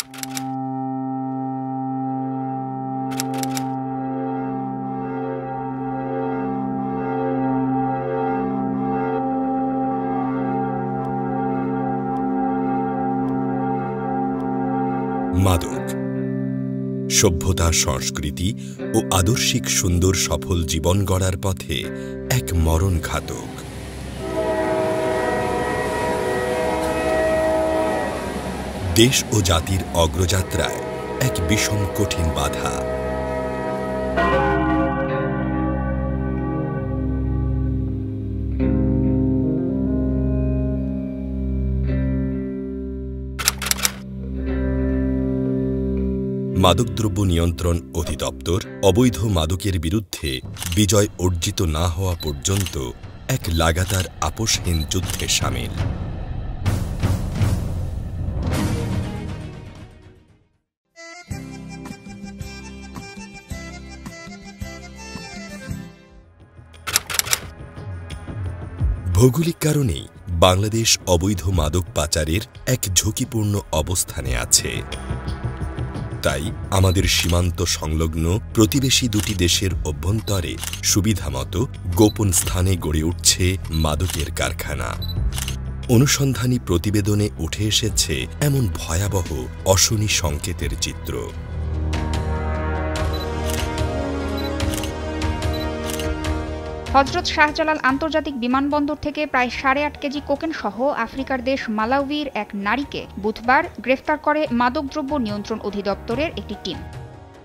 মাদক সভ্যতা, সংস্কৃতি ও আদর্শিক সুন্দর সফল জীবন গড়ার পথে এক মরণ ঘাতক। দেশ ও জাতির অগ্রযাত্রায় এক বিষম কঠিন বাধা। মাদকদ্রব্য নিয়ন্ত্রণ অধিদপ্তর অবৈধ মাদকের বিরুদ্ধে বিজয় অর্জিত না হওয়া পর্যন্ত এক লাগাতার আপোষহীন যুদ্ধে সামিল। ভৌগোলিক কারণেই বাংলাদেশ অবৈধ মাদক পাচারের এক ঝুঁকিপূর্ণ অবস্থানে আছে। তাই আমাদের সীমান্ত সংলগ্ন প্রতিবেশী দুটি দেশের অভ্যন্তরে সুবিধামতো গোপন স্থানে গড়ে উঠছে মাদকের কারখানা। অনুসন্ধানী প্রতিবেদনে উঠে এসেছে এমন ভয়াবহ অশনি সংকেতের চিত্র। হযরত শাহজালাল আন্তর্জাতিক বিমানবন্দর থেকে প্রায় 8.5 কেজি কোকেন সহ আফ্রিকার দেশ মালাউইর এক নারীকে বুধবার গ্রেফতার করে মাদকদ্রব্য নিয়ন্ত্রণ অধিদপ্তরের একটি টিম।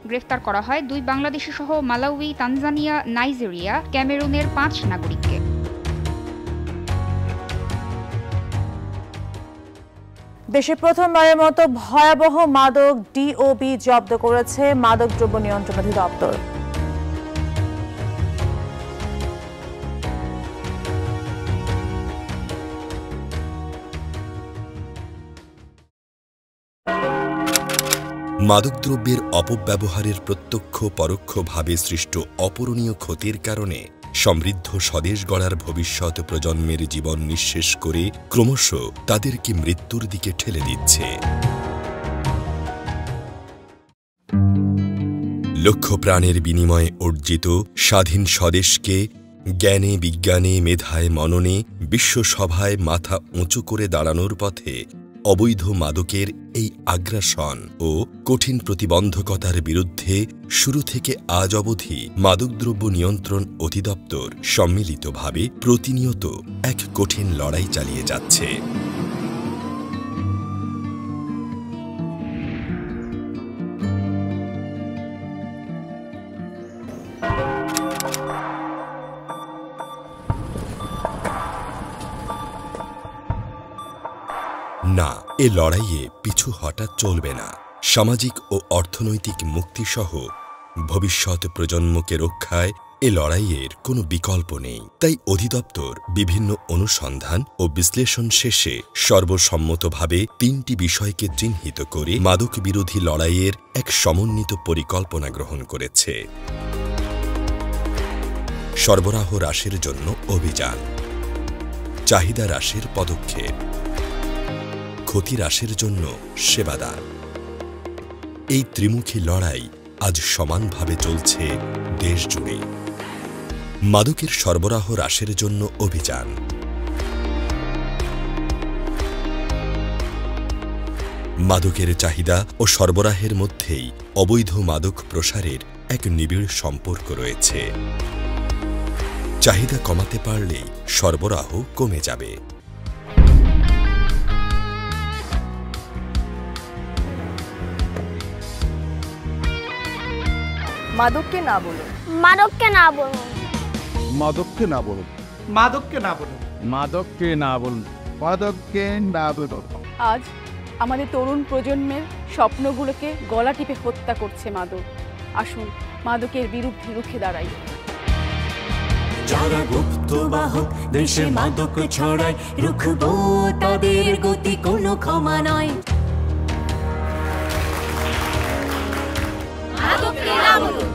গ্রেফতার করা হয় 2 বাংলাদেশি সহ মালাউই, তানজানিয়া, নাইজেরিয়া, ক্যামেরুনের 5 নাগরিককে। দেশে প্রথমবারের মতো ভয়াবহ মাদক ডিওবি জব্দ করেছে মাদকদ্রব্য নিয়ন্ত্রণ অধিদপ্তর। মাদকদ্রব্যের অপব্যবহারের প্রত্যক্ষ পরোক্ষভাবে সৃষ্ট অপূরণীয় ক্ষতির কারণে সমৃদ্ধ স্বদেশ গড়ার ভবিষ্যৎ প্রজন্মের জীবন নিঃশেষ করে ক্রমশ তাদেরকে মৃত্যুর দিকে ঠেলে দিচ্ছে। লক্ষ প্রাণের বিনিময়ে অর্জিত স্বাধীন স্বদেশকে জ্ঞানে, বিজ্ঞানে, মেধায়, মননে বিশ্বসভায় মাথা উঁচু করে দাঁড়ানোর পথে অবৈধ মাদকের এই আগ্রাসন ও কঠিন প্রতিবন্ধকতার বিরুদ্ধে শুরু থেকে আজ অবধি মাদকদ্রব্য নিয়ন্ত্রণ অধিদপ্তর সম্মিলিতভাবে প্রতিনিয়ত এক কঠিন লড়াই চালিয়ে যাচ্ছে। না, এ লড়াইয়ে পিছু হটা চলবে না। সামাজিক ও অর্থনৈতিক মুক্তিসহ ভবিষ্যৎ প্রজন্মকে রক্ষায় এ লড়াইয়ের কোনো বিকল্প নেই। তাই অধিদপ্তর বিভিন্ন অনুসন্ধান ও বিশ্লেষণ শেষে সর্বসম্মতভাবে 3টি বিষয়কে চিহ্নিত করে মাদক বিরোধী লড়াইয়ের এক সমন্বিত পরিকল্পনা গ্রহণ করেছে। সরবরাহ হ্রাসের জন্য অভিযান, চাহিদা হ্রাসের পদক্ষেপ, ক্ষতি হ্রাসের জন্য সেবাদান। এই ত্রিমুখী লড়াই আজ সমানভাবে চলছে দেশ জুড়ে। মাদকের সরবরাহ হ্রাসের জন্য অভিযান। মাদকের চাহিদা ও সরবরাহের মধ্যেই অবৈধ মাদক প্রসারের এক নিবিড় সম্পর্ক রয়েছে। চাহিদা কমাতে পারলেই সরবরাহ কমে যাবে। মাদককে না বলুন, মাদককে না বলুন, মাদককে না বলুন, মাদককে না বলুন, মাদককে না বলুন, মাদককে না বলুন। আজ আমাদের তরুণ প্রজন্মের স্বপ্নগুলোকে গলা টিপে হত্যা করছে মাদক। আসুন মাদকের বিরুদ্ধে রুখে দাঁড়াই। যারা গুপ্ত বাহক দেশে মাদক ছড়ায়, রুখবো তাদের গতি কোনো ক্ষমা নয়। মাদককে না বলুন।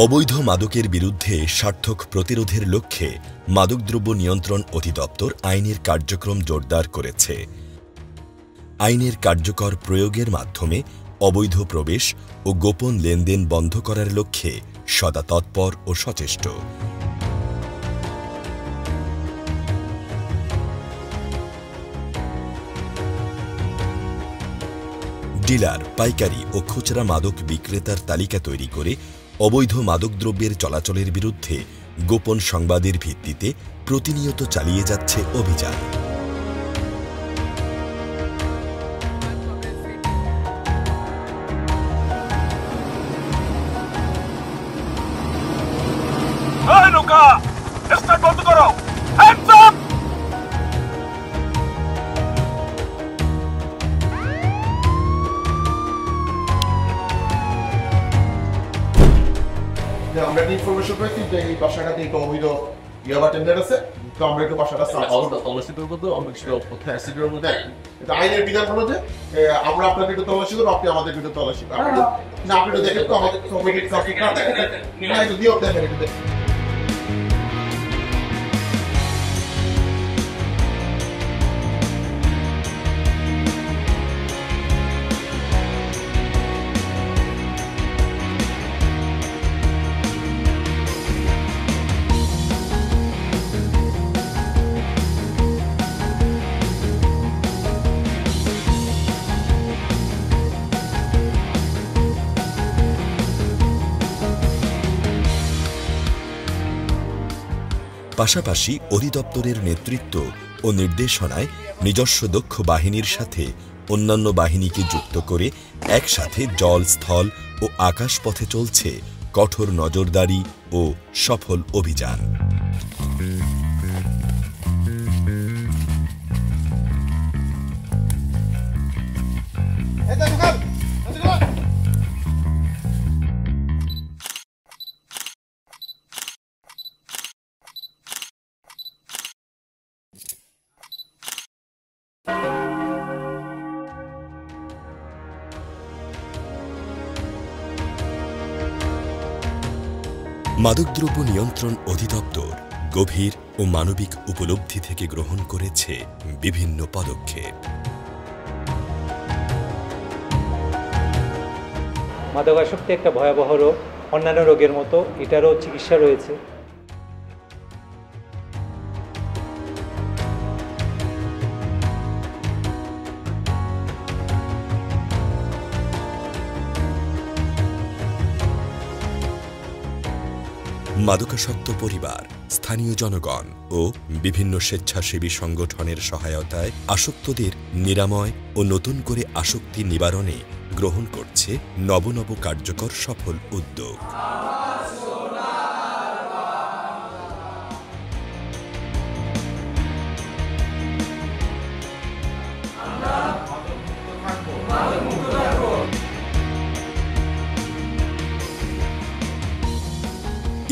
অবৈধ মাদকের বিরুদ্ধে সার্থক প্রতিরোধের লক্ষ্যে মাদকদ্রব্য নিয়ন্ত্রণ অধিদপ্তর আইনের কার্যক্রম জোরদার করেছে। আইনের কার্যকর প্রয়োগের মাধ্যমে অবৈধ প্রবেশ ও গোপন লেনদেন বন্ধ করার লক্ষ্যে সদা তৎপর ও সচেষ্ট। ডিলার, পাইকারি ও খুচরা মাদক বিক্রেতার তালিকা তৈরি করে অবৈধ মাদকদ্রব্যের চলাচলের বিরুদ্ধে গোপন সংবাদের ভিত্তিতে প্রতিনিয়ত চালিয়ে যাচ্ছে অভিযান। আমরা একটা ইনফরমেশন পাইছি যে এই বাসাটাতে একটা অবৈধ ইয়াবা টেন্ডার আছে, তো আমরা একটু বাসাটা সার্চ করব। তল্লাশির মধ্যে অনেক কিছু অ্যাসিডের মধ্যে এটা আইনের বিধান হলো যে আমরা আপনাকে একটু তল্লাশি করব, আপনি আমাদের একটু তল্লাশি করবেন। না আপনি একটু দেখেন তো আমাদের কমিটির সার্টিফিকেট না দেখেন, না একটু দিও দেখেন একটু দেখেন। পাশাপাশি অধিদপ্তরের নেতৃত্ব ও নির্দেশনায় নিজস্ব দক্ষ বাহিনীর সাথে অন্যান্য বাহিনীকে যুক্ত করে একসাথে জল, স্থল ও আকাশপথে চলছে কঠোর নজরদারি ও সফল অভিযান। মাদকদ্রব্য নিয়ন্ত্রণ অধিদপ্তর গভীর ও মানবিক উপলব্ধি থেকে গ্রহণ করেছে বিভিন্ন পদক্ষেপ। মাদকাসক্তি একটা ভয়াবহ রোগ, অন্যান্য রোগের মতো এটারও চিকিৎসা রয়েছে। মাদকাসক্ত পরিবার, স্থানীয় জনগণ ও বিভিন্ন স্বেচ্ছাসেবী সংগঠনের সহায়তায় আসক্তদের নিরাময় ও নতুন করে আসক্তি নিবারণে গ্রহণ করছে নব কার্যকর সফল উদ্যোগ।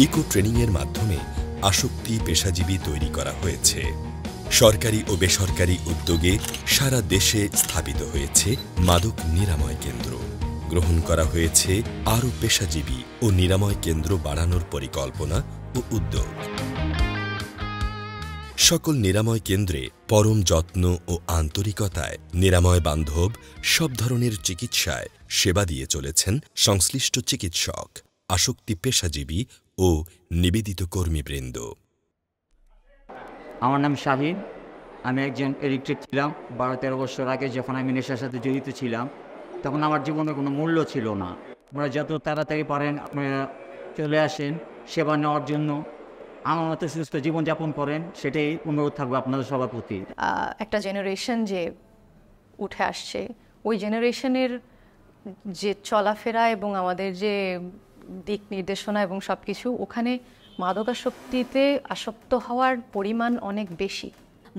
ইকো ট্রেনিংয়ের মাধ্যমে আসক্তি পেশাজীবী তৈরি করা হয়েছে। সরকারি ও বেসরকারি উদ্যোগে সারা দেশে স্থাপিত হয়েছে মাদক নিরাময় কেন্দ্র। গ্রহণ করা হয়েছে আরও পেশাজীবী ও নিরাময় কেন্দ্র বাড়ানোর পরিকল্পনা ও উদ্যোগ। সকল নিরাময় কেন্দ্রে পরম যত্ন ও আন্তরিকতায় নিরাময় বান্ধব সব ধরনের চিকিৎসায় সেবা দিয়ে চলেছেন সংশ্লিষ্ট চিকিৎসক, আসক্তি পেশাজীবী ও নিবেদিত কর্মীবৃন্দ। আমার নাম শাহিন, আমি একজন এডিক্টেড ছিলাম। 12-13 বছর আগে যখন আমি নেশার সাথে জড়িত ছিলাম, তখন আমার জীবনে কোনো মূল্য ছিল না। আপনারা যত তাড়াতাড়ি পারেন আপনারা চলে আসেন সেবা নেওয়ার জন্য, আমার মতো সুস্থ জীবনযাপন করেন, সেটাই অনুরোধ থাকবে আপনাদের সবার প্রতি। একটা জেনারেশন যে উঠে আসছে, ওই জেনারেশনের যে চলাফেরা এবং আমাদের যে দিক নির্দেশনা এবং সব কিছু, ওখানে মাদকাসক্তিতে আসক্ত হওয়ার পরিমাণ অনেক বেশি।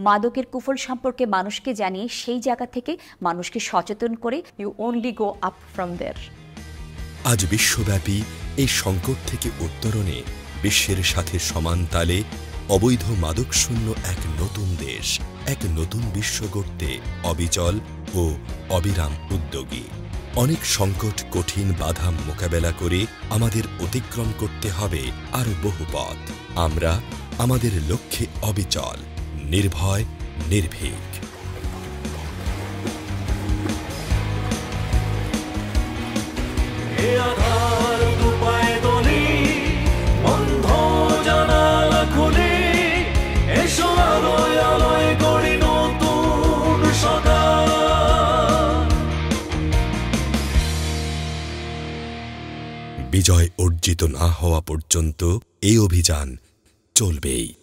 মাদকের কুফল সম্পর্কে মানুষকে জানিয়ে সেই জায়গা থেকে মানুষকে সচেতন করে you only go up from there. আজ বিশ্বব্যাপী এই সংকট থেকে উত্তরণে বিশ্বের সাথে সমান তালে অবৈধ মাদকশূন্য এক নতুন দেশ, এক নতুন বিশ্ব গড়তে অবিচল ও অবিরাম উদ্যোগী। অনেক সংকট কঠিন বাধা মোকাবেলা করে আমাদের অতিক্রম করতে হবে আরো বহু পথ। আমরা আমাদের লক্ষ্যে অবিচল, নির্ভয়, নির্ভীক। বিজয় অর্জিত না হওয়া পর্যন্ত এই অভিযান চলবেই।